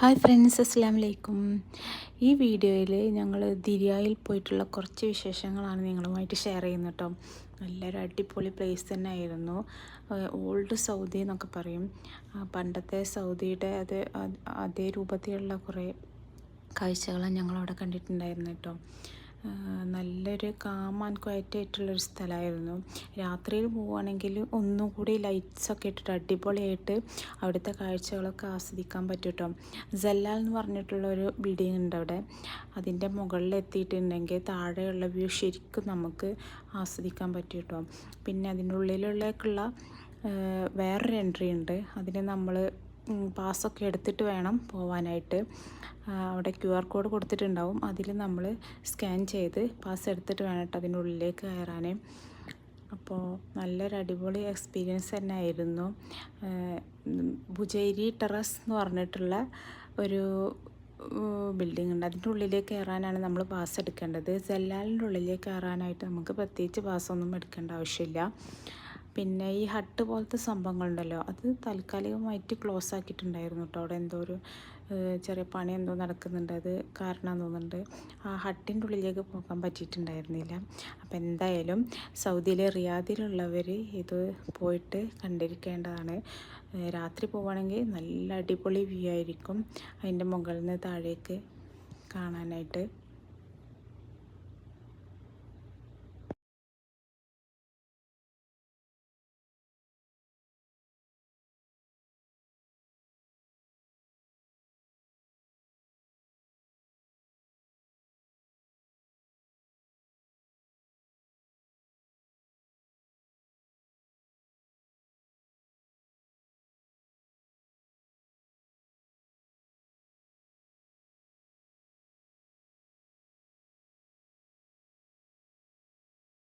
Hi friends, അസ്സലാമു അലൈക്കും. ഈ വീഡിയോയിൽ ഞങ്ങൾ ദിരിയായിൽ പോയിട്ടുള്ള കുറച്ച് വിശേഷങ്ങളാണ് നിങ്ങളുമായിട്ട് ഷെയർ ചെയ്യുന്നത് കേട്ടോ. നല്ലൊരു അടിപൊളി പ്ലേസ് തന്നെ ആയിരുന്നു. ഓൾഡ് സൗദി എന്നൊക്കെ പറയും. പണ്ടത്തെ സൗദിയുടെ അതേ രൂപത്തിലുള്ള കുറേ കാഴ്ചകളാണ് ഞങ്ങളവിടെ കണ്ടിട്ടുണ്ടായിരുന്നു കേട്ടോ. നല്ലൊരു കാം ആൻഡ് ക്വയറ്റ് ആയിട്ടുള്ളൊരു സ്ഥലമായിരുന്നു. രാത്രിയിൽ പോവുകയാണെങ്കിൽ ഒന്നും കൂടി ലൈറ്റ്സൊക്കെ ഇട്ടിട്ട് അടിപൊളിയായിട്ട് അവിടുത്തെ കാഴ്ചകളൊക്കെ ആസ്വദിക്കാൻ പറ്റും കേട്ടോ. ജല്ലാൽ എന്ന് പറഞ്ഞിട്ടുള്ളൊരു ബിൽഡിംഗ് ഉണ്ട് അവിടെ. അതിൻ്റെ മുകളിൽ എത്തിയിട്ടുണ്ടെങ്കിൽ താഴെയുള്ള വ്യൂ ശരിക്കും നമുക്ക് ആസ്വദിക്കാൻ പറ്റും കേട്ടോ. പിന്നെ അതിൻ്റെ ഉള്ളിലുള്ളേക്കുള്ള വേറൊരു എൻട്രി ഉണ്ട്. അതിന് നമ്മൾ പാസ്സൊക്കെ എടുത്തിട്ട് വേണം പോവാനായിട്ട്. അവിടെ QR കോഡ് കൊടുത്തിട്ടുണ്ടാവും. അതിൽ നമ്മൾ സ്കാൻ ചെയ്ത് പാസ് എടുത്തിട്ട് വേണം കേട്ടോ അതിൻ്റെ ഉള്ളിലേക്ക് കയറാൻ. അപ്പോൾ നല്ലൊരു അടിപൊളി എക്സ്പീരിയൻസ് തന്നെ ആയിരുന്നു. ബുജൈരി ടെറസ് എന്ന് പറഞ്ഞിട്ടുള്ള ഒരു ബിൽഡിംഗ് ഉണ്ട്. അതിൻ്റെ ഉള്ളിലേക്ക് കയറാനാണ് നമ്മൾ പാസ് എടുക്കേണ്ടത്. ജല്ലാലിൻ്റെ ഉള്ളിലേക്ക് കയറാനായിട്ട് നമുക്ക് പ്രത്യേകിച്ച് പാസ്സൊന്നും എടുക്കേണ്ട ആവശ്യമില്ല. പിന്നെ ഈ ഹട്ട് പോലത്തെ സംഭവങ്ങളുണ്ടല്ലോ, അത് താൽക്കാലികമായിട്ട് ക്ലോസ് ആക്കിയിട്ടുണ്ടായിരുന്നു കേട്ടോ. അവിടെ എന്തോ ഒരു ചെറിയ പണി എന്തോ നടക്കുന്നുണ്ട്, അത് കാരണമെന്ന് തോന്നുന്നുണ്ട്. ആ ഹട്ടിൻ്റെ ഉള്ളിലേക്ക് പോകാൻ പറ്റിയിട്ടുണ്ടായിരുന്നില്ല. അപ്പോൾ എന്തായാലും സൗദിയിലെ റിയാദിലുള്ളവർ ഇത് പോയിട്ട് കണ്ടിരിക്കേണ്ടതാണ്. രാത്രി പോവുകയാണെങ്കിൽ നല്ല അടിപൊളി വ്യൂ ആയിരിക്കും അതിൻ്റെ മുകളിൽ നിന്ന് താഴേക്ക് കാണാനായിട്ട്.